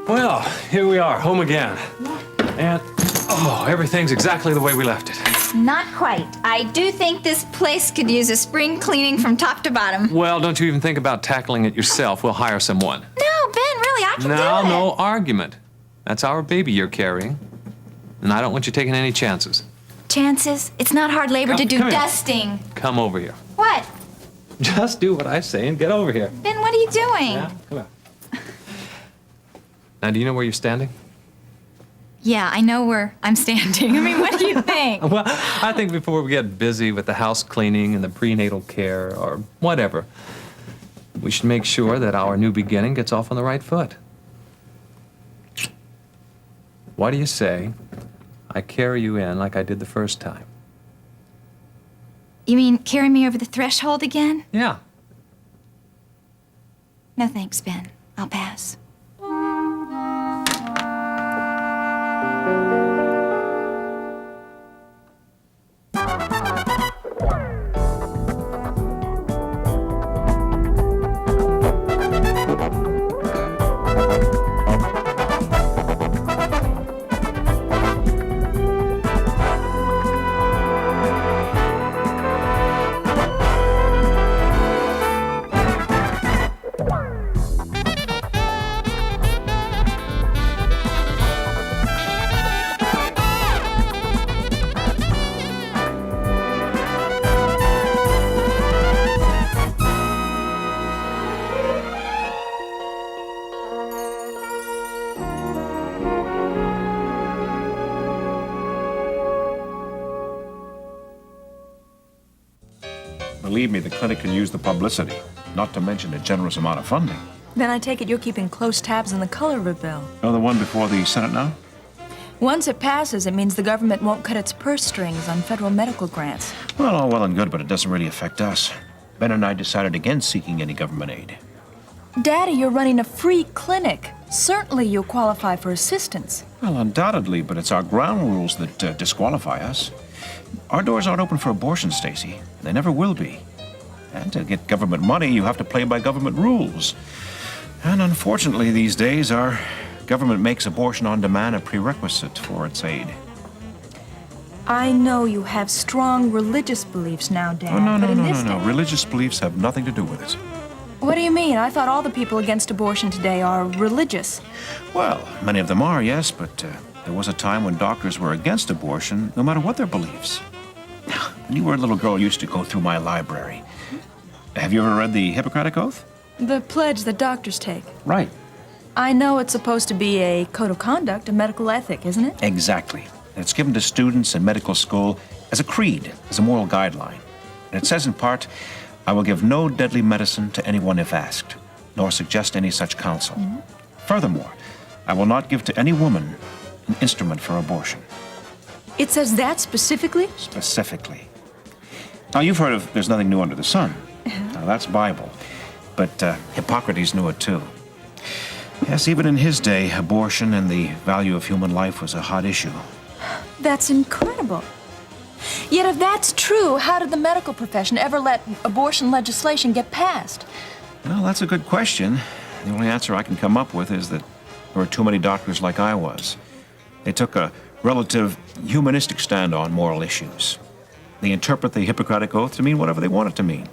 Well, here we are, home again. And, oh, everything's exactly the way we left it. Not quite. I do think this place could use a spring cleaning from top to bottom. Well, don't you even think about tackling it yourself. We'll hire someone. No, Ben, really, I can do it. No argument. That's our baby you're carrying. And I don't want you taking any chances. Chances? It's not hard labor to do come here. dusting. Come over here. What? Just do what I say and get over here. Ben, what are you doing? Yeah, come on. Now, do you know where you're standing? Yeah, I know where I'm standing. I mean, what do you think? Well, I think before we get busy with the house cleaning and the prenatal care or whatever, we should make sure that our new beginning gets off on the right foot. What do you say I carry you in like I did the first time? You mean carry me over the threshold again? Yeah. No thanks, Ben. I'll pass. Believe me, the clinic can use the publicity, not to mention a generous amount of funding. Then I take it you're keeping close tabs on the color of a bill. Oh, the one before the Senate now? Once it passes, it means the government won't cut its purse strings on federal medical grants. Well, all well and good, but it doesn't really affect us. Ben and I decided against seeking any government aid. Daddy, you're running a free clinic. Certainly you'll qualify for assistance. Well, undoubtedly, but it's our ground rules that disqualify us. Our doors aren't open for abortion, Stacy. They never will be. And to get government money, you have to play by government rules. And unfortunately, these days, our government makes abortion on demand a prerequisite for its aid. I know you have strong religious beliefs now, Dad. Oh, no, but no, in no, this no, no. day- Religious beliefs have nothing to do with it. What do you mean? I thought all the people against abortion today are religious. Well, many of them are, yes, but there was a time when doctors were against abortion, no matter what their beliefs. When you were a little girl, you used to go through my library. Have you ever read the Hippocratic Oath? The pledge that doctors take. Right. I know it's supposed to be a code of conduct, a medical ethic, isn't it? Exactly. It's given to students in medical school as a creed, as a moral guideline. And it says in part, I will give no deadly medicine to anyone if asked, nor suggest any such counsel. Furthermore, I will not give to any woman an instrument for abortion. It says that specifically? Specifically. Now, you've heard of there's nothing new under the sun. Now, that's Bible. But Hippocrates knew it too. Yes, even in his day, abortion and the value of human life was a hot issue. That's incredible. Yet if that's true, how did the medical profession ever let abortion legislation get passed? Well, that's a good question. The only answer I can come up with is that there were too many doctors like I was. They took a relative humanistic stand on moral issues. They interpret the Hippocratic Oath to mean whatever they want it to mean.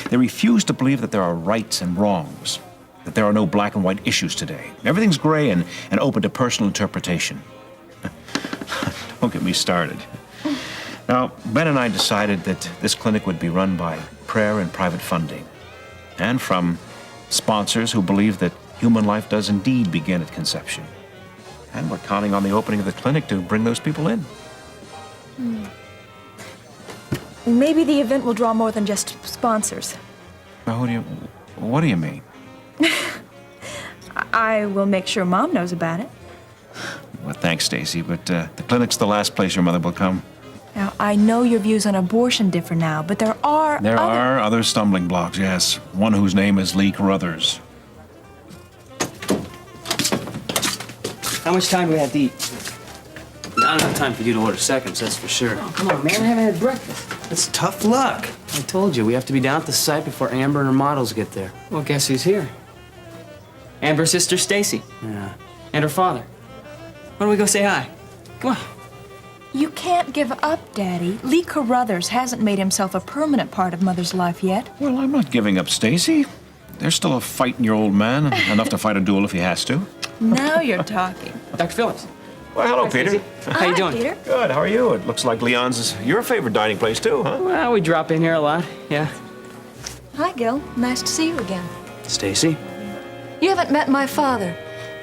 They refuse to believe that there are rights and wrongs, that there are no black and white issues today. Everything's gray and open to personal interpretation. Don't get me started. Now, Ben and I decided that this clinic would be run by prayer and private funding, and from sponsors who believe that human life does indeed begin at conception. And we're counting on the opening of the clinic to bring those people in. Maybe the event will draw more than just sponsors. Now, what do you mean? I will make sure Mom knows about it. Well, thanks, Stacy, but the clinic's the last place your mother will come. Now, I know your views on abortion differ now, but there are other stumbling blocks, yes. One whose name is Lee Carruthers. How much time do we have to eat? Not enough time for you to order seconds, that's for sure. Oh, come on, man. I haven't had breakfast. That's tough luck. I told you, we have to be down at the site before Amber and her models get there. Well, guess who's here? Amber's sister, Stacy. Yeah. And her father. Why don't we go say hi? Come on. You can't give up, Daddy. Lee Carruthers hasn't made himself a permanent part of Mother's life yet. Well, I'm not giving up, Stacy. There's still a fight-in-your-old man, and enough to fight a duel if he has to. Now you're talking. Dr. Phillips. Well, hello, Hi, Peter. Stacey. How you doing? Peter. Good, how are you? It looks like Leon's is your favorite dining place, too, huh? Well, we drop in here a lot, yeah. Hi, Gil. Nice to see you again. Stacy? You haven't met my father.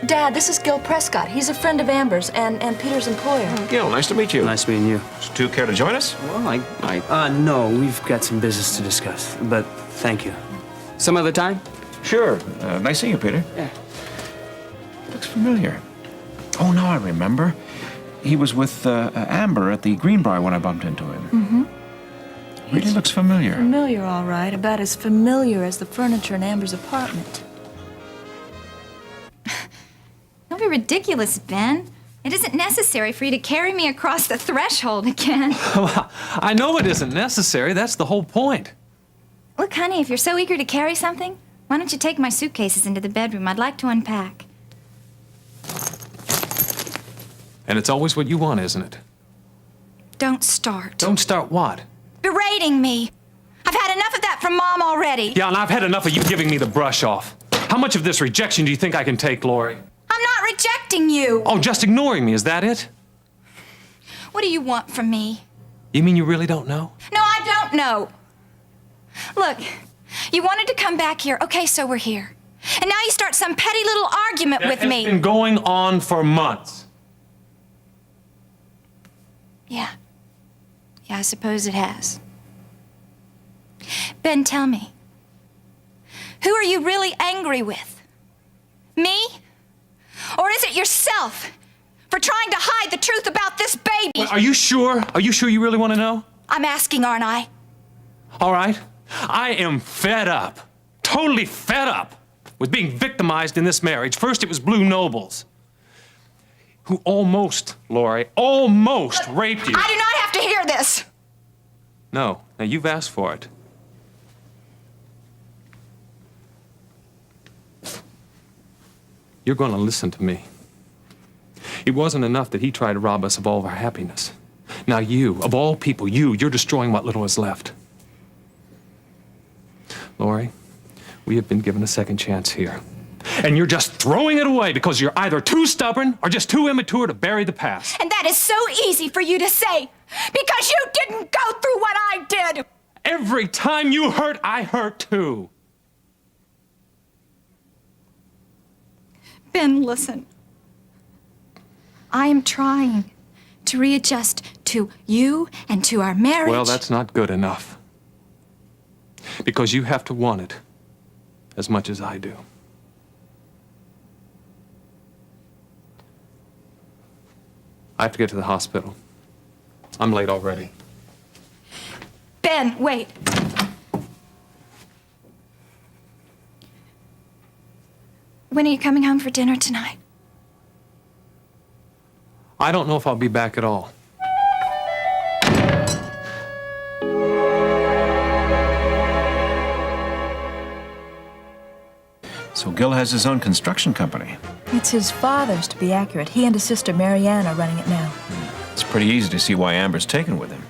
Dad, this is Gil Prescott. He's a friend of Amber's and Peter's employer. Gil, nice to meet you. Nice meeting you. Does two care to join us? Well, no, we've got some business to discuss, but thank you. Some other time? Sure. Nice seeing you, Peter. Yeah. Looks familiar. Oh, now I remember. He was with Amber at the Greenbrier when I bumped into him. Mm-hmm. Really looks familiar. Familiar, all right. About as familiar as the furniture in Amber's apartment. Don't be ridiculous, Ben. It isn't necessary for you to carry me across the threshold again. I know it isn't necessary. That's the whole point. Look, honey, if you're so eager to carry something, why don't you take my suitcases into the bedroom? I'd like to unpack. And it's always what you want, isn't it? Don't start. Don't start what? Berating me. I've had enough of that from Mom already. Yeah, and I've had enough of you giving me the brush off. How much of this rejection do you think I can take, Lori? I'm not rejecting you. Oh, just ignoring me, is that it? What do you want from me? You mean you really don't know? No, I don't know. Look, you wanted to come back here. Okay, so we're here. And now you start some petty little argument with me. It's been going on for months. Yeah. Yeah, I suppose it has. Ben, tell me. Who are you really angry with? Me? Or is it yourself for trying to hide the truth about this baby? Well, are you sure? Are you sure you really want to know? I'm asking, aren't I? All right. I am fed up. Totally fed up with being victimized in this marriage. First, it was Blue Nobles, who almost, Lori, almost raped you. I do not have to hear this. No. Now, you've asked for it. You're going to listen to me. It wasn't enough that he tried to rob us of all of our happiness. Now you, of all people, you're destroying what little is left. Lori, we have been given a second chance here. And you're just throwing it away because you're either too stubborn or just too immature to bury the past. And that is so easy for you to say because you didn't go through what I did. Every time you hurt, I hurt too. Ben, listen. I am trying to readjust to you and to our marriage. Well, that's not good enough. Because you have to want it as much as I do. I have to get to the hospital. I'm late already. Ben, wait. When are you coming home for dinner tonight? I don't know if I'll be back at all. So Gil has his own construction company. It's his father's, to be accurate. He and his sister Marianne are running it now. It's pretty easy to see why Amber's taken with him.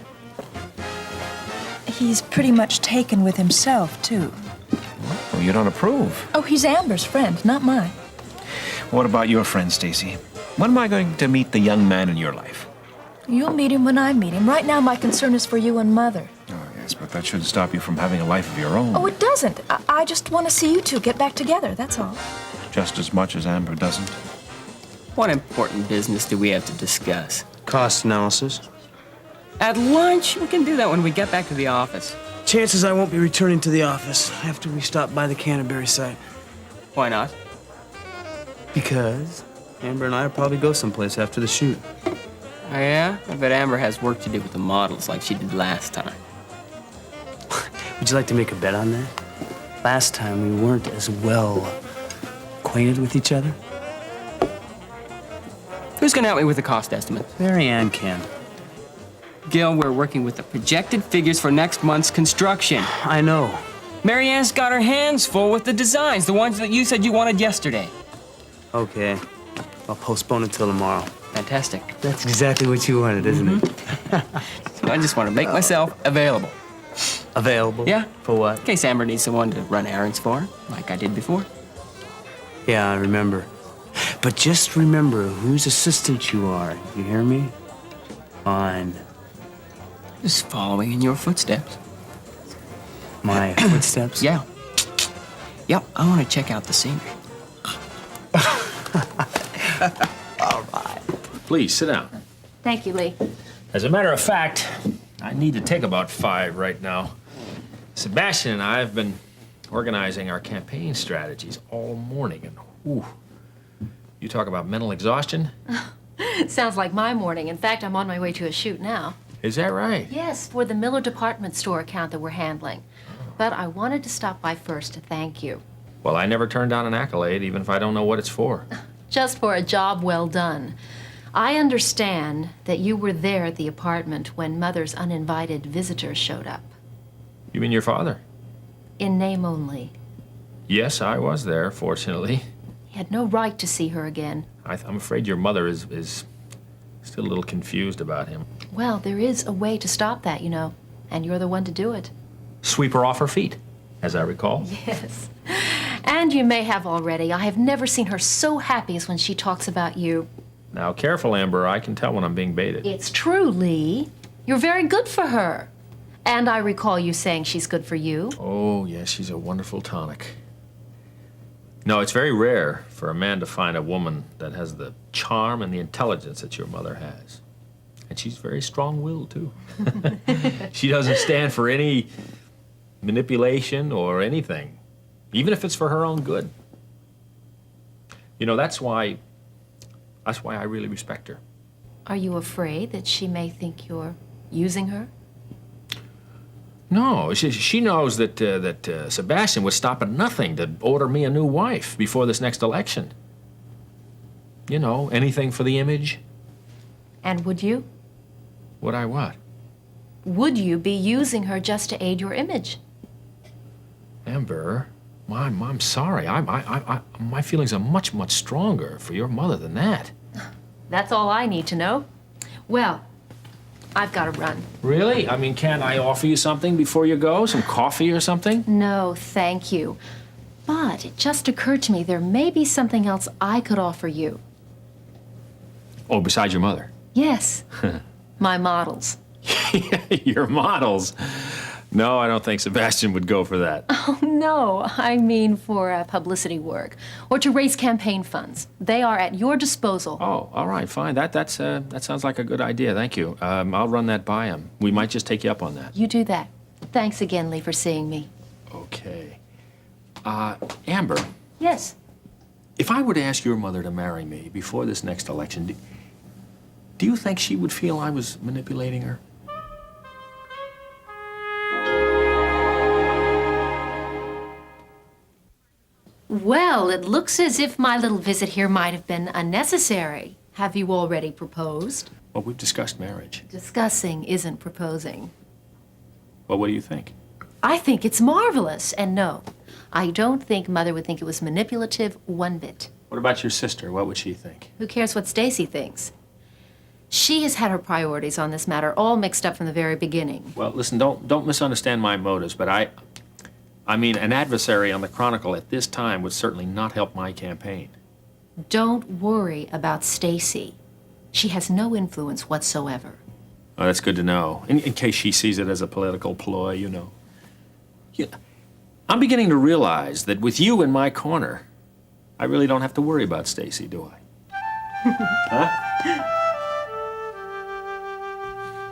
He's pretty much taken with himself, too. Well, you don't approve. Oh, he's Amber's friend, not mine. What about your friend, Stacy? When am I going to meet the young man in your life? You'll meet him when I meet him. Right now, my concern is for you and Mother. Oh, yes, but that shouldn't stop you from having a life of your own. Oh, it doesn't. I just want to see you two get back together, that's all. Just as much as Amber doesn't. What important business do we have to discuss? Cost analysis. At lunch? We can do that when we get back to the office. Chances I won't be returning to the office after we stop by the Canterbury site. Why not? Because Amber and I will probably go someplace after the shoot. Oh, yeah? I bet Amber has work to do with the models like she did last time. Would you like to make a bet on that? Last time we weren't as well acquainted with each other. Who's gonna help me with the cost estimate? Marianne can. Gil, we're working with the projected figures for next month's construction. I know. Marianne's got her hands full with the designs, the ones that you said you wanted yesterday. Okay. I'll postpone it till tomorrow. Fantastic. That's exactly what you wanted, isn't it? So I just want to make myself available. Available? Yeah. For what? In case Amber needs someone to run errands for, like I did before. Yeah, I remember. But just remember whose assistant you are. You hear me? On Just following in your footsteps. my footsteps? Yeah. Yep, I want to check out the scenery. Please, sit down. Thank you, Lee. As a matter of fact, I need to take about 5 right now. Sebastian and I have been organizing our campaign strategies all morning, and ooh, you talk about mental exhaustion? Sounds like my morning. In fact, I'm on my way to a shoot now. Is that right? Yes, for the Miller department store account that we're handling. But I wanted to stop by first to thank you. Well, I never turn down an accolade, even if I don't know what it's for. Just for a job well done. I understand that you were there at the apartment when Mother's uninvited visitors showed up. You mean your father? In name only. Yes, I was there, fortunately. He had no right to see her again. I'm afraid your mother is still a little confused about him. Well, there is a way to stop that, you know, and you're the one to do it. Sweep her off her feet, as I recall. Yes. And you may have already. I have never seen her so happy as when she talks about you. Now, careful, Amber. I can tell when I'm being baited. It's true, Lee. You're very good for her. And I recall you saying she's good for you. Oh, yes, she's a wonderful tonic. No, it's very rare for a man to find a woman that has the charm and the intelligence that your mother has. And she's very strong-willed, too. She doesn't stand for any manipulation or anything, even if it's for her own good. You know, that's why I really respect her. Are you afraid that she may think you're using her? No, she knows that Sebastian would stop at nothing to order me a new wife before this next election. You know, anything for the image. And would you? Would I what? Would you be using her just to aid your image? Amber, I'm sorry. My feelings are much, much stronger for your mother than that. That's all I need to know. Well, I've got to run. Really? I mean, can't I offer you something before you go? Some coffee or something? No, thank you. But it just occurred to me there may be something else I could offer you. Oh, besides your mother? Yes, my models. Your models? No, I don't think Sebastian would go for that. Oh, no, I mean for publicity work or to raise campaign funds. They are at your disposal. Oh, all right, fine. That sounds like a good idea. Thank you. I'll run that by him. We might just take you up on that. You do that. Thanks again, Lee, for seeing me. Okay. Amber, Yes. if I were to ask your mother to marry me before this next election, do you think she would feel I was manipulating her? Well, it looks as if my little visit here might have been unnecessary. Have you already proposed? Well, we've discussed marriage. Discussing isn't proposing. Well, what do you think? I think it's marvelous. And no, I don't think Mother would think it was manipulative one bit. What about your sister? What would she think? Who cares what Stacy thinks? She has had her priorities on this matter all mixed up from the very beginning. Well, listen, don't misunderstand my motives, but I mean, an adversary on the Chronicle at this time would certainly not help my campaign. Don't worry about Stacy. She has no influence whatsoever. Oh, that's good to know. In case she sees it as a political ploy, you know. Yeah, I'm beginning to realize that with you in my corner, I really don't have to worry about Stacy, do I? Huh?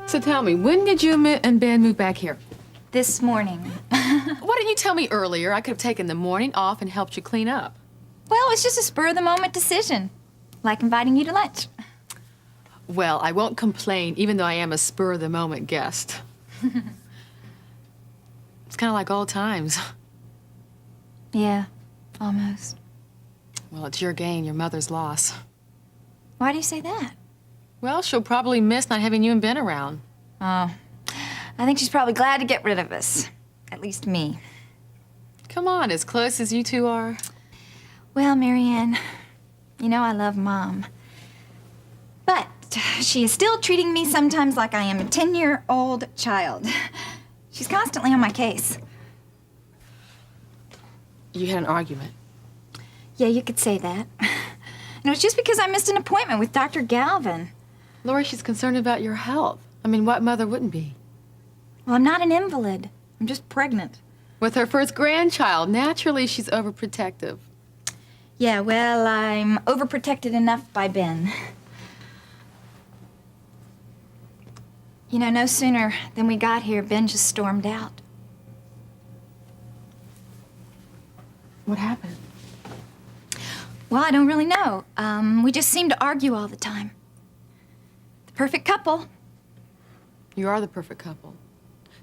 So tell me, when did you and Ben move back here? This morning. Why didn't you tell me earlier? I could have taken the morning off and helped you clean up. Well, it's just a spur-of-the-moment decision. Like inviting you to lunch. Well, I won't complain, even though I am a spur-of-the-moment guest. It's kind of like old times. Yeah, almost. Well, it's your gain, your mother's loss. Why do you say that? Well, she'll probably miss not having you and Ben around. Oh, I think she's probably glad to get rid of us. At least me. Come on, as close as you two are. Well, Marianne, You know I love Mom. But she is still treating me sometimes like I am a 10-year-old child. She's constantly on my case. You had an argument. Yeah, you could say that. And it was just because I missed an appointment with Dr. Galvin. Lori, she's concerned about your health. I mean, what mother wouldn't be? Well, I'm not an invalid. I'm just pregnant. With her first grandchild, naturally she's overprotective. Yeah, well, I'm overprotected enough by Ben. You know, no sooner than we got here, Ben just stormed out. What happened? Well, I don't really know. We just seem to argue all the time. The perfect couple. You are the perfect couple.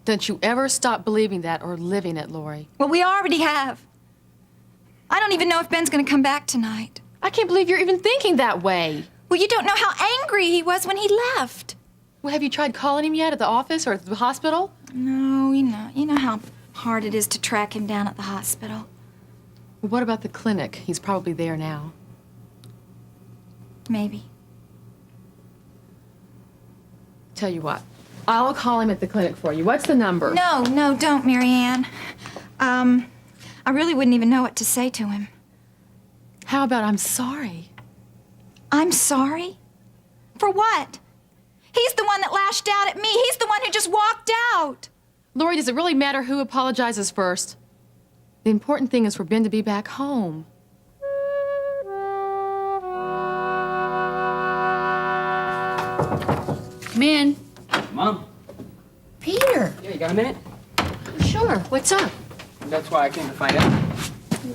Don't you ever stop believing that or living it, Lori. Well, we already have. I don't even know if Ben's gonna come back tonight. I can't believe you're even thinking that way. Well, you don't know how angry he was when he left. Well, have you tried calling him yet at the office or at the hospital? No, you know how hard it is to track him down at the hospital. Well, what about the clinic? He's probably there now. Maybe. Tell you what, I'll call him at the clinic for you. What's the number? No, don't, Marianne. I really wouldn't even know what to say to him. How about I'm sorry? I'm sorry? For what? He's the one that lashed out at me. He's the one who just walked out. Lori, does it really matter who apologizes first? The important thing is for Ben to be back home. Come in. Mom? Peter. Yeah, you got a minute? Sure. What's up? That's why I came to find out.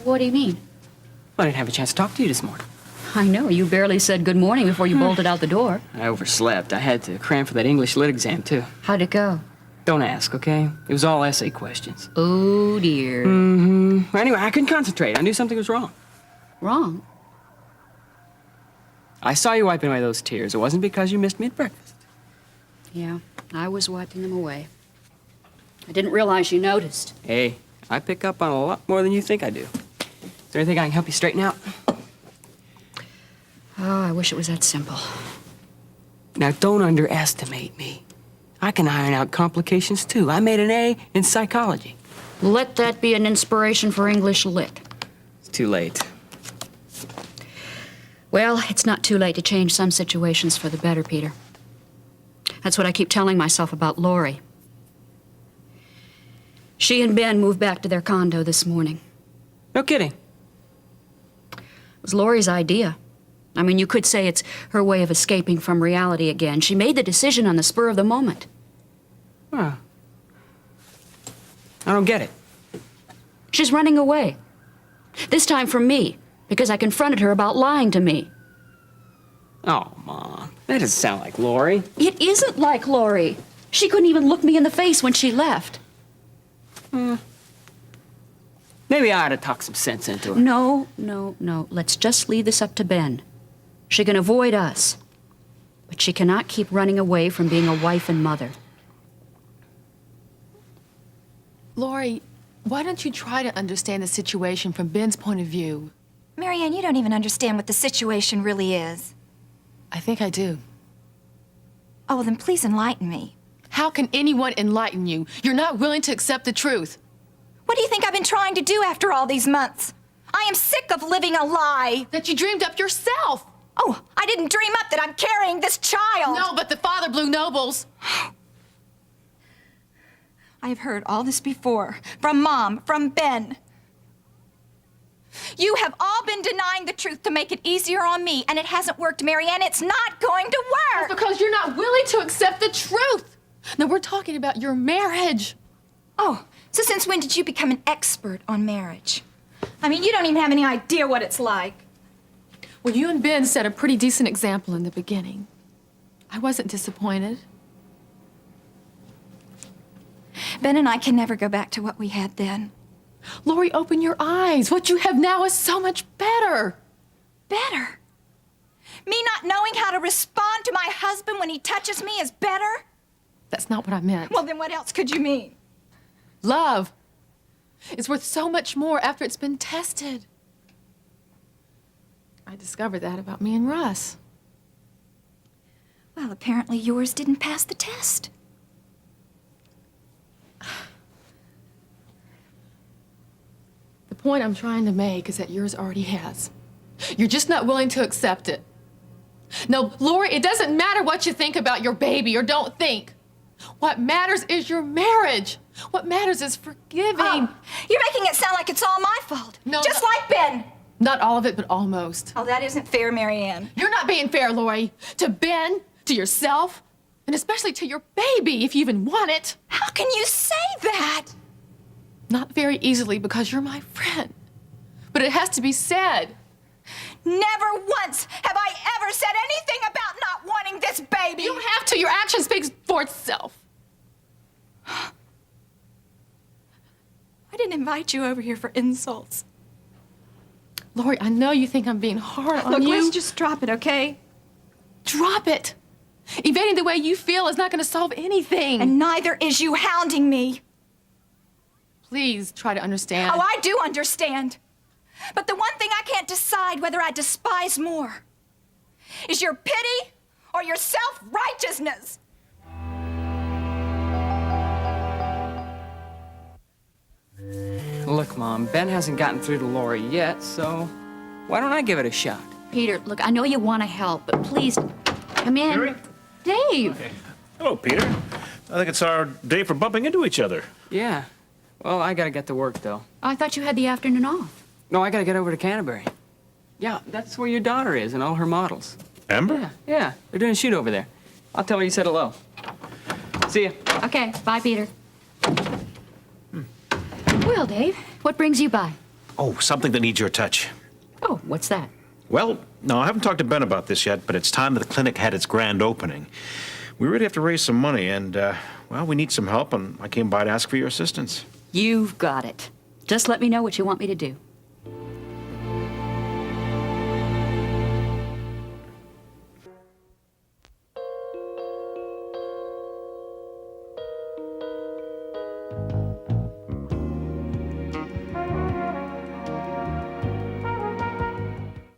What do you mean? I didn't have a chance to talk to you this morning. I know. You barely said good morning before you bolted out the door. I overslept. I had to cram for that English lit exam, too. How'd it go? Don't ask, okay? It was all essay questions. Oh, dear. Mm-hmm. Anyway, I couldn't concentrate. I knew something was wrong. Wrong? I saw you wiping away those tears. It wasn't because you missed me at breakfast. Yeah, I was wiping them away. I didn't realize you noticed. Hey, I pick up on a lot more than you think I do. Is there anything I can help you straighten out? Oh, I wish it was that simple. Now, don't underestimate me. I can iron out complications, too. I made an A in psychology. Let that be an inspiration for English lit. It's too late. Well, it's not too late to change some situations for the better, Peter. That's what I keep telling myself about Lori. She and Ben moved back to their condo this morning. No kidding. It was Lori's idea. I mean, you could say it's her way of escaping from reality again. She made the decision on the spur of the moment. Huh. I don't get it. She's running away. This time from me, because I confronted her about lying to me. Oh, Mom. That doesn't sound like Lori. It isn't like Lori. She couldn't even look me in the face when she left. Maybe I ought to talk some sense into her. No. Let's just leave this up to Ben. She can avoid us. But she cannot keep running away from being a wife and mother. Lori, why don't you try to understand the situation from Ben's point of view? Marianne, you don't even understand what the situation really is. I think I do. Oh, well, then please enlighten me. How can anyone enlighten you? You're not willing to accept the truth. What do you think I've been trying to do after all these months? I am sick of living a lie. That you dreamed up yourself. Oh, I didn't dream up that I'm carrying this child. No, but the father blew nobles. I have heard all this before. From Mom, from Ben. You have all been denying the truth to make it easier on me, and it hasn't worked, Marianne. It's not going to work. That's because you're not willing to accept the truth. Now, we're talking about your marriage. Oh, so since when did you become an expert on marriage? I mean, you don't even have any idea what it's like. Well, you and Ben set a pretty decent example in the beginning. I wasn't disappointed. Ben and I can never go back to what we had then. Lori, open your eyes. What you have now is so much better. Better? Me not knowing how to respond to my husband when he touches me is better? That's not what I meant. Well, then what else could you mean? Love is worth so much more after it's been tested. I discovered that about me and Russ. Well, apparently yours didn't pass the test. The point I'm trying to make is that yours already has. You're just not willing to accept it. No, Lori, it doesn't matter what you think about your baby or don't think. What matters is your marriage. What matters is forgiving. Oh, you're making it sound like it's all my fault. No, Just no. like Ben. Not all of it, but almost. Oh, that isn't fair, Marianne. You're not being fair, Lori. To Ben, to yourself, and especially to your baby, if you even want it. How can you say that? Not very easily, because you're my friend. But it has to be said. Never once have I ever said anything about not wanting this baby. You don't have to. Your action speaks for itself. I didn't invite you over here for insults. Lori, I know you think I'm being hard on Look, you. let's just drop it, okay? Drop it. Evading the way you feel is not going to solve anything. And neither is you hounding me. Please try to understand. Oh, I do understand. But the one thing I can't decide whether I despise more is your pity or your self-righteousness. Look, Mom, Ben hasn't gotten through to Lori yet, so why don't I give it a shot? Peter, look, I know you want to help, but please come in. Mary? Dave. Hello, Peter. I think it's our day for bumping into each other. Yeah. Well, I gotta get to work, though. I thought you had the afternoon off. No, I gotta get over to Canterbury. Yeah, that's where your daughter is and all her models. Amber? Yeah, they're doing a shoot over there. I'll tell her you said hello. See ya. Okay, bye, Peter. Well, Dave, what brings you by? Oh, something that needs your touch. Oh, what's that? Well, no, I haven't talked to Ben about this yet, but it's time that the clinic had its grand opening. We really have to raise some money, and, well, we need some help, and I came by to ask for your assistance. You've got it. Just let me know what you want me to do.